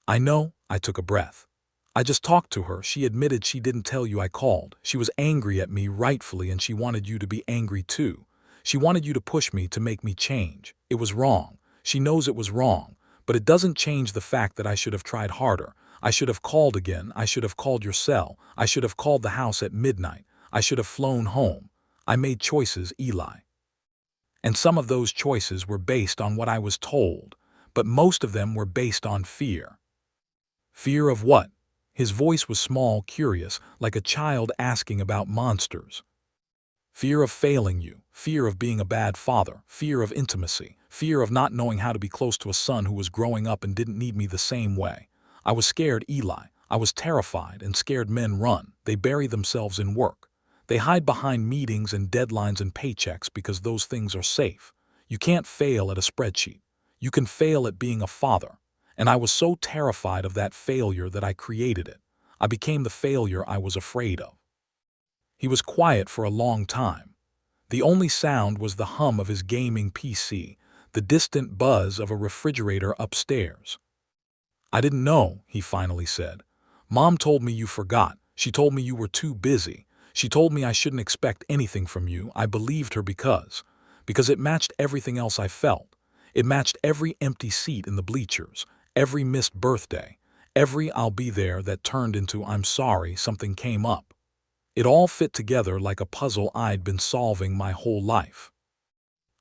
I know, I took a breath. I just talked to her. She admitted she didn't tell you I called. She was angry at me rightfully, and she wanted you to be angry too. She wanted you to push me to make me change. It was wrong. She knows it was wrong. But it doesn't change the fact that I should have tried harder. I should have called again. I should have called your cell. I should have called the house at midnight. I should have flown home. I made choices, Eli. And some of those choices were based on what I was told, but most of them were based on fear. Fear of what? His voice was small, curious, like a child asking about monsters. Fear of failing you, fear of being a bad father, fear of intimacy, fear of not knowing how to be close to a son who was growing up and didn't need me the same way. I was scared, Eli. I was terrified, and scared men run. They bury themselves in work. They hide behind meetings and deadlines and paychecks because those things are safe. You can't fail at a spreadsheet. You can fail at being a father. And I was so terrified of that failure that I created it. I became the failure I was afraid of. He was quiet for a long time. The only sound was the hum of his gaming PC, the distant buzz of a refrigerator upstairs. I didn't know, he finally said. Mom told me you forgot. She told me you were too busy. She told me I shouldn't expect anything from you. I believed her because it matched everything else I felt. It matched every empty seat in the bleachers, every missed birthday, every I'll be there that turned into I'm sorry something came up. It all fit together like a puzzle I'd been solving my whole life.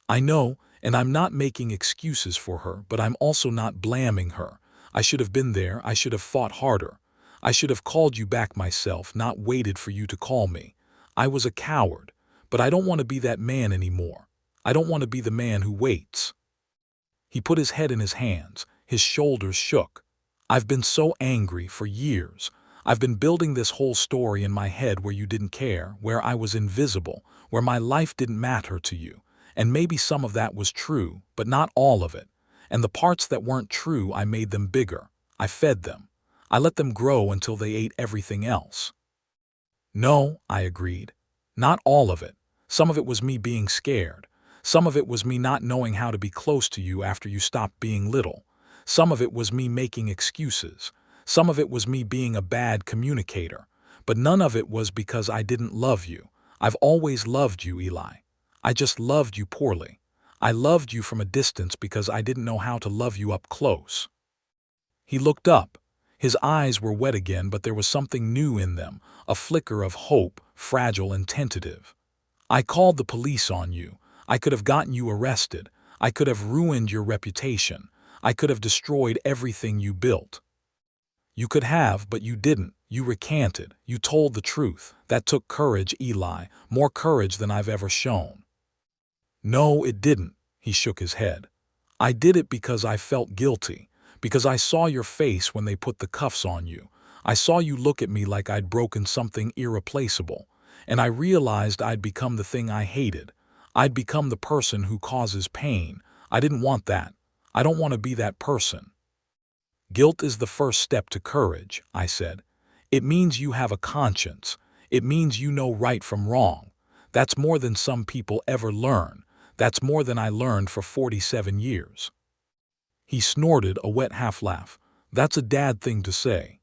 I know, and I'm not making excuses for her, but I'm also not blaming her. I should have been there. I should have fought harder. I should have called you back myself, not waited for you to call me. I was a coward, but I don't want to be that man anymore. I don't want to be the man who waits. He put his head in his hands. His shoulders shook. I've been so angry for years. I've been building this whole story in my head where you didn't care, where I was invisible, where my life didn't matter to you. And maybe some of that was true, but not all of it. And the parts that weren't true, I made them bigger. I fed them. I let them grow until they ate everything else. No, I agreed. Not all of it. Some of it was me being scared. Some of it was me not knowing how to be close to you after you stopped being little. Some of it was me making excuses. Some of it was me being a bad communicator. But none of it was because I didn't love you. I've always loved you, Eli. I just loved you poorly. I loved you from a distance because I didn't know how to love you up close. He looked up. His eyes were wet again, but there was something new in them, a flicker of hope, fragile and tentative. I called the police on you. I could have gotten you arrested. I could have ruined your reputation. I could have destroyed everything you built. You could have, but you didn't. You recanted. You told the truth. That took courage, Eli, more courage than I've ever shown. No, it didn't, he shook his head. I did it because I felt guilty, because I saw your face when they put the cuffs on you. I saw you look at me like I'd broken something irreplaceable, and I realized I'd become the thing I hated. I'd become the person who causes pain. I didn't want that. I don't want to be that person. Guilt is the first step to courage, I said. It means you have a conscience. It means you know right from wrong. That's more than some people ever learn. That's more than I learned for 47 years. He snorted a wet half-laugh. That's a dad thing to say.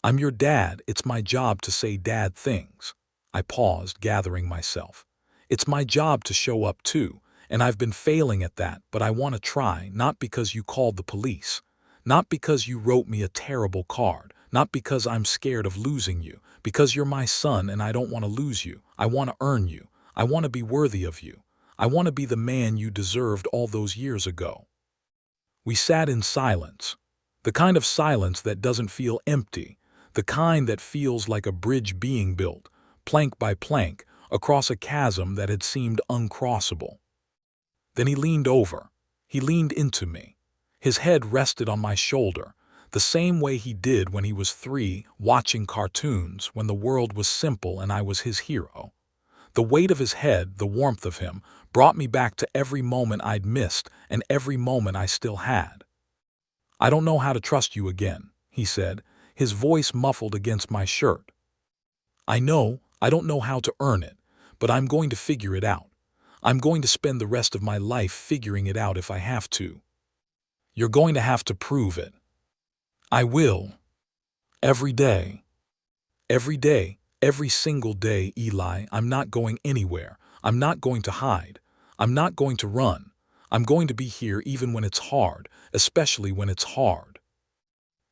I'm your dad. It's my job to say dad things. I paused, gathering myself. It's my job to show up too, and I've been failing at that, but I want to try, not because you called the police. Not because you wrote me a terrible card, not because I'm scared of losing you, because you're my son and I don't want to lose you. I want to earn you. I want to be worthy of you. I want to be the man you deserved all those years ago. We sat in silence, the kind of silence that doesn't feel empty, the kind that feels like a bridge being built, plank by plank, across a chasm that had seemed uncrossable. Then he leaned over. He leaned into me. His head rested on my shoulder, the same way he did when he was 3, watching cartoons, when the world was simple and I was his hero. The weight of his head, the warmth of him, brought me back to every moment I'd missed and every moment I still had. I don't know how to trust you again, he said, his voice muffled against my shirt. I don't know how to earn it, but I'm going to figure it out. I'm going to spend the rest of my life figuring it out if I have to. You're going to have to prove it. I will. Every day. Every day. Every single day, Eli. I'm not going anywhere. I'm not going to hide. I'm not going to run. I'm going to be here even when it's hard, especially when it's hard.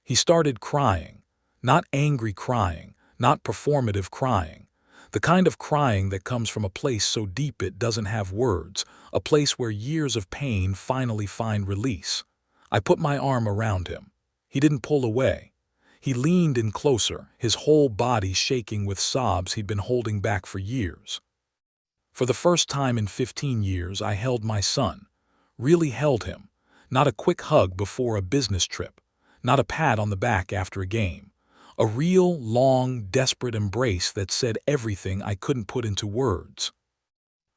He started crying. Not angry crying, not performative crying. The kind of crying that comes from a place so deep it doesn't have words, a place where years of pain finally find release. I put my arm around him. He didn't pull away. He leaned in closer, his whole body shaking with sobs he'd been holding back for years. For the first time in 15 years, I held my son. Really held him. Not a quick hug before a business trip. Not a pat on the back after a game. A real, long, desperate embrace that said everything I couldn't put into words.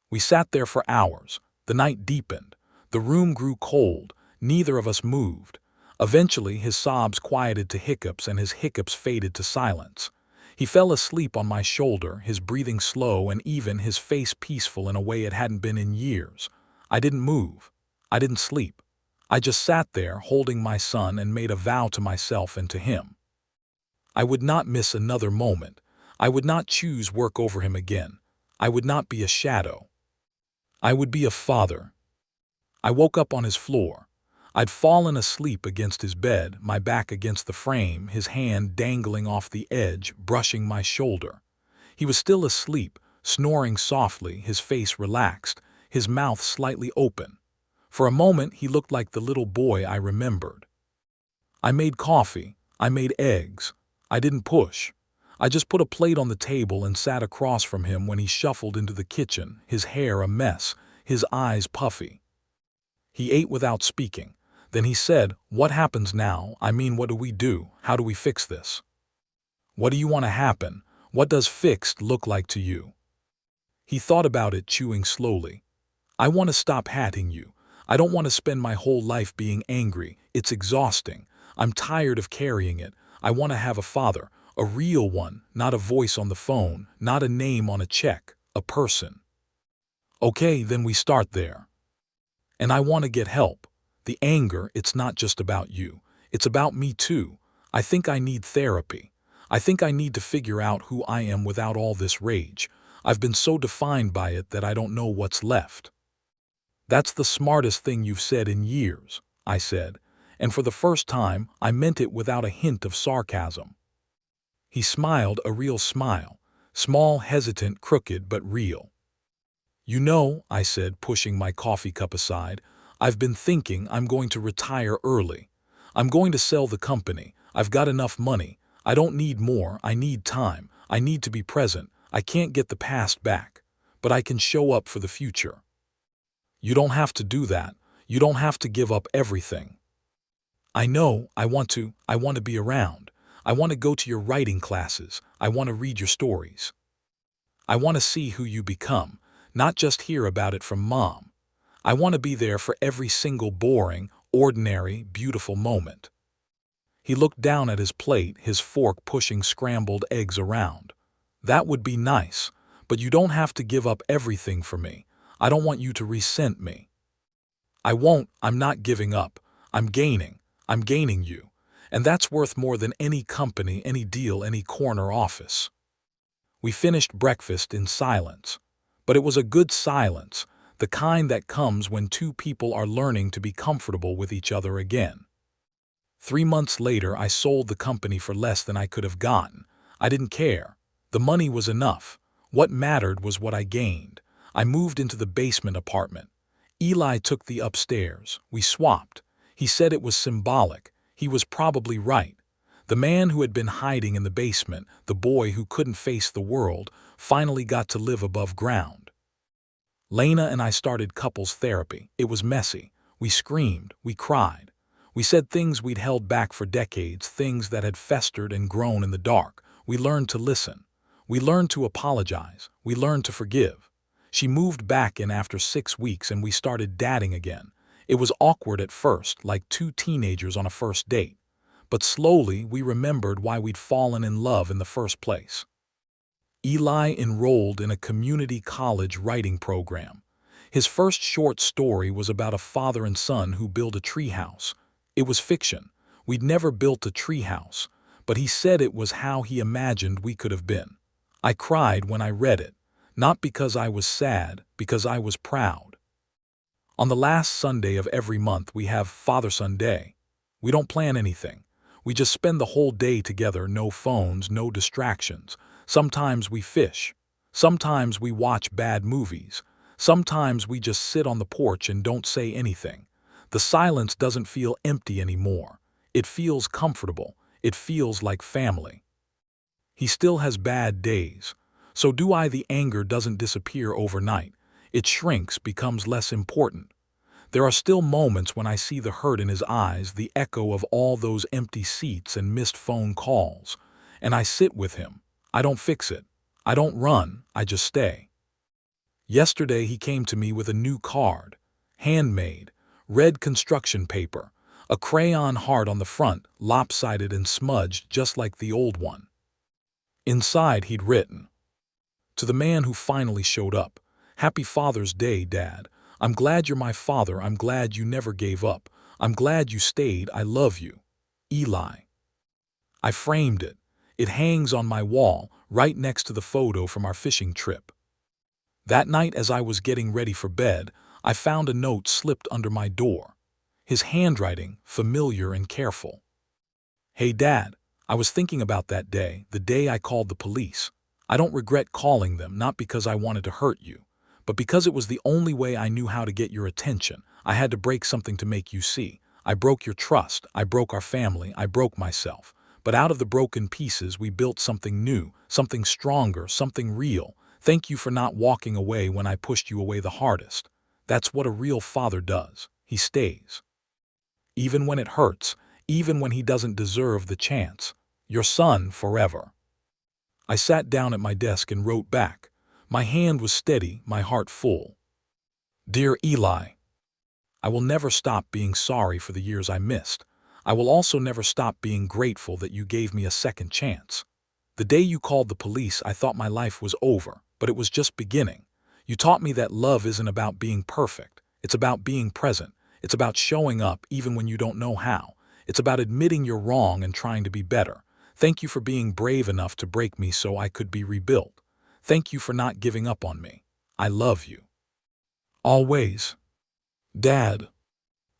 We sat there for hours. The night deepened. The room grew cold. Neither of us moved. Eventually, his sobs quieted to hiccups and his hiccups faded to silence. He fell asleep on my shoulder, his breathing slow and even, his face peaceful in a way it hadn't been in years. I didn't move. I didn't sleep. I just sat there, holding my son, and made a vow to myself and to him. I would not miss another moment. I would not choose work over him again. I would not be a shadow. I would be a father. I woke up on his floor. I'd fallen asleep against his bed, my back against the frame, his hand dangling off the edge, brushing my shoulder. He was still asleep, snoring softly, his face relaxed, his mouth slightly open. For a moment, he looked like the little boy I remembered. I made coffee. I made eggs. I didn't push. I just put a plate on the table and sat across from him when he shuffled into the kitchen, his hair a mess, his eyes puffy. He ate without speaking. Then he said, "What happens now? I mean, what do we do? How do we fix this? What do you want to happen? What does fixed look like to you?" He thought about it, chewing slowly. "I want to stop hating you. I don't want to spend my whole life being angry. It's exhausting. I'm tired of carrying it. I want to have a father, a real one, not a voice on the phone, not a name on a check, a person." Okay, then we start there. And I want to get help. The anger, it's not just about you. It's about me too. I think I need therapy. I think I need to figure out who I am without all this rage. I've been so defined by it that I don't know what's left. "That's the smartest thing you've said in years," I said, and for the first time, I meant it without a hint of sarcasm. He smiled, a real smile, small, hesitant, crooked, but real. "You know," I said, pushing my coffee cup aside, "I've been thinking I'm going to retire early. I'm going to sell the company. I've got enough money. I don't need more. I need time. I need to be present. I can't get the past back, but I can show up for the future." "You don't have to do that. You don't have to give up everything." "I know. I want to be around. I want to go to your writing classes. I want to read your stories. I want to see who you become, not just hear about it from Mom. I want to be there for every single boring, ordinary, beautiful moment." He looked down at his plate, his fork pushing scrambled eggs around. "That would be nice, but you don't have to give up everything for me. I don't want you to resent me." "I won't. I'm not giving up. I'm gaining. I'm gaining you. And that's worth more than any company, any deal, any corner office." We finished breakfast in silence. But it was a good silence, the kind that comes when two people are learning to be comfortable with each other again. 3 months later, I sold the company for less than I could have gotten. I didn't care. The money was enough. What mattered was what I gained. I moved into the basement apartment. Eli took the upstairs. We swapped. He said it was symbolic. He was probably right. The man who had been hiding in the basement, the boy who couldn't face the world, finally got to live above ground. Lena and I started couples therapy. It was messy. We screamed. We cried. We said things we'd held back for decades, things that had festered and grown in the dark. We learned to listen. We learned to apologize. We learned to forgive. She moved back in after 6 weeks and we started dating again. It was awkward at first, like two teenagers on a first date. but slowly we remembered why we'd fallen in love in the first place. Eli enrolled in a community college writing program. His first short story was about a father and son who built a treehouse. It was fiction. We'd never built a treehouse, but he said it was how he imagined we could have been. I cried when I read it, not because I was sad, because I was proud. On the last Sunday of every month, we have Father-Son Day. We don't plan anything. We just spend the whole day together, no phones, no distractions. Sometimes we fish. Sometimes we watch bad movies. Sometimes we just sit on the porch and don't say anything. The silence doesn't feel empty anymore. It feels comfortable. It feels like family. He still has bad days. So do I. The anger doesn't disappear overnight. It shrinks, becomes less important. There are still moments when I see the hurt in his eyes, the echo of all those empty seats and missed phone calls. And I sit with him. I don't fix it. I don't run. I just stay. Yesterday he came to me with a new card. Handmade. Red construction paper. A crayon heart on the front, lopsided and smudged just like the old one. Inside he'd written, "To the man who finally showed up. Happy Father's Day, Dad. I'm glad you're my father. I'm glad you never gave up. I'm glad you stayed. I love you. Eli." I framed it. It hangs on my wall, right next to the photo from our fishing trip. That night, as I was getting ready for bed, I found a note slipped under my door. His handwriting, familiar and careful. "Hey, Dad, I was thinking about that day, the day I called the police. I don't regret calling them, not because I wanted to hurt you, but because it was the only way I knew how to get your attention. I had to break something to make you see. I broke your trust. I broke our family. I broke myself. But out of the broken pieces, we built something new, something stronger, something real. Thank you for not walking away when I pushed you away the hardest. That's what a real father does. He stays. Even when it hurts, even when he doesn't deserve the chance. Your son forever." I sat down at my desk and wrote back. My hand was steady, my heart full. "Dear Eli, I will never stop being sorry for the years I missed. I will also never stop being grateful that you gave me a second chance. The day you called the police, I thought my life was over, but it was just beginning. You taught me that love isn't about being perfect. It's about being present. It's about showing up even when you don't know how. It's about admitting you're wrong and trying to be better. Thank you for being brave enough to break me so I could be rebuilt. Thank you for not giving up on me. I love you. Always. Dad."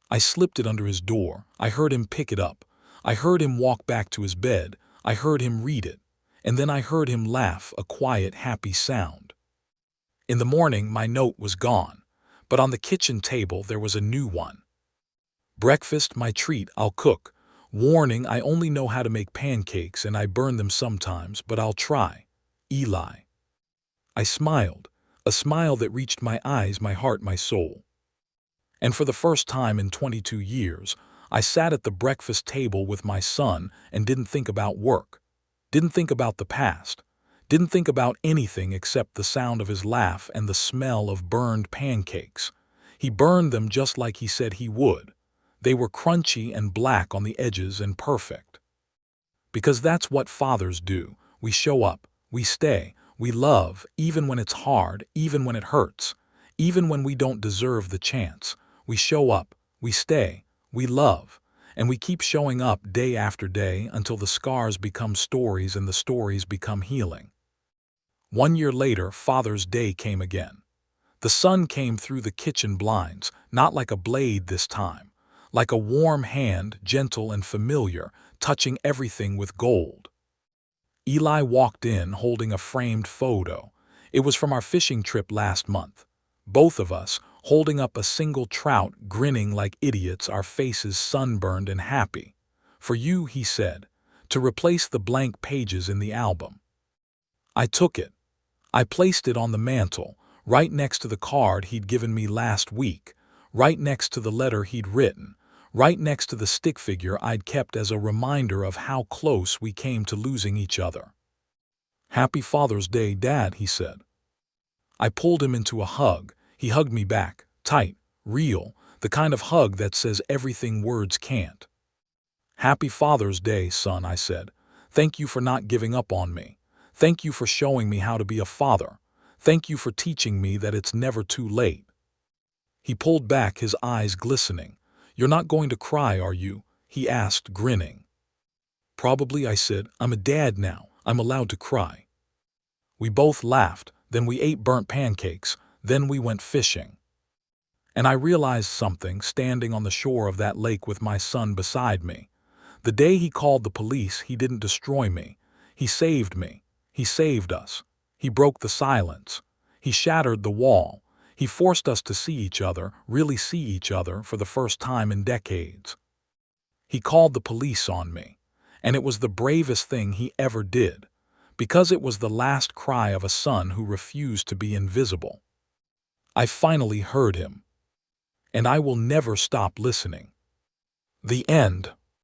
I slipped it under his door. I heard him pick it up. I heard him walk back to his bed. I heard him read it. And then I heard him laugh, a quiet, happy sound. In the morning, my note was gone, but on the kitchen table there was a new one. "Breakfast, my treat, I'll cook. Warning, I only know how to make pancakes and I burn them sometimes, but I'll try. Eli." I smiled, a smile that reached my eyes, my heart, my soul. And for the first time in 22 years, I sat at the breakfast table with my son and didn't think about work. Didn't think about the past. Didn't think about anything except the sound of his laugh and the smell of burned pancakes. He burned them just like he said he would. They were crunchy and black on the edges and perfect. Because that's what fathers do. We show up, we stay, we love, even when it's hard, even when it hurts, even when we don't deserve the chance. We show up, we stay, we love, and we keep showing up day after day until the scars become stories and the stories become healing. 1 year later, Father's Day came again. The sun came through the kitchen blinds, not like a blade this time, like a warm hand, gentle and familiar, touching everything with gold. Eli walked in holding a framed photo. It was from our fishing trip last month. Both of us, holding up a single trout, grinning like idiots, our faces sunburned and happy. "For you," he said, "to replace the blank pages in the album." I took it. I placed it on the mantel, right next to the card he'd given me last week, right next to the letter he'd written, right next to the stick figure I'd kept as a reminder of how close we came to losing each other. "Happy Father's Day, Dad," he said. I pulled him into a hug. He hugged me back, tight, real, the kind of hug that says everything words can't. "Happy Father's Day, son," I said. "Thank you for not giving up on me. Thank you for showing me how to be a father. Thank you for teaching me that it's never too late." He pulled back, his eyes glistening. "You're not going to cry, are you?" he asked, grinning. "Probably," I said. "I'm a dad now. I'm allowed to cry." We both laughed, then we ate burnt pancakes, then we went fishing. And I realized something standing on the shore of that lake with my son beside me. The day he called the police, he didn't destroy me. He saved me. He saved us. He broke the silence. He shattered the wall. He forced us to see each other, really see each other, for the first time in decades. He called the police on me, and it was the bravest thing he ever did, because it was the last cry of a son who refused to be invisible. I finally heard him, and I will never stop listening. The end.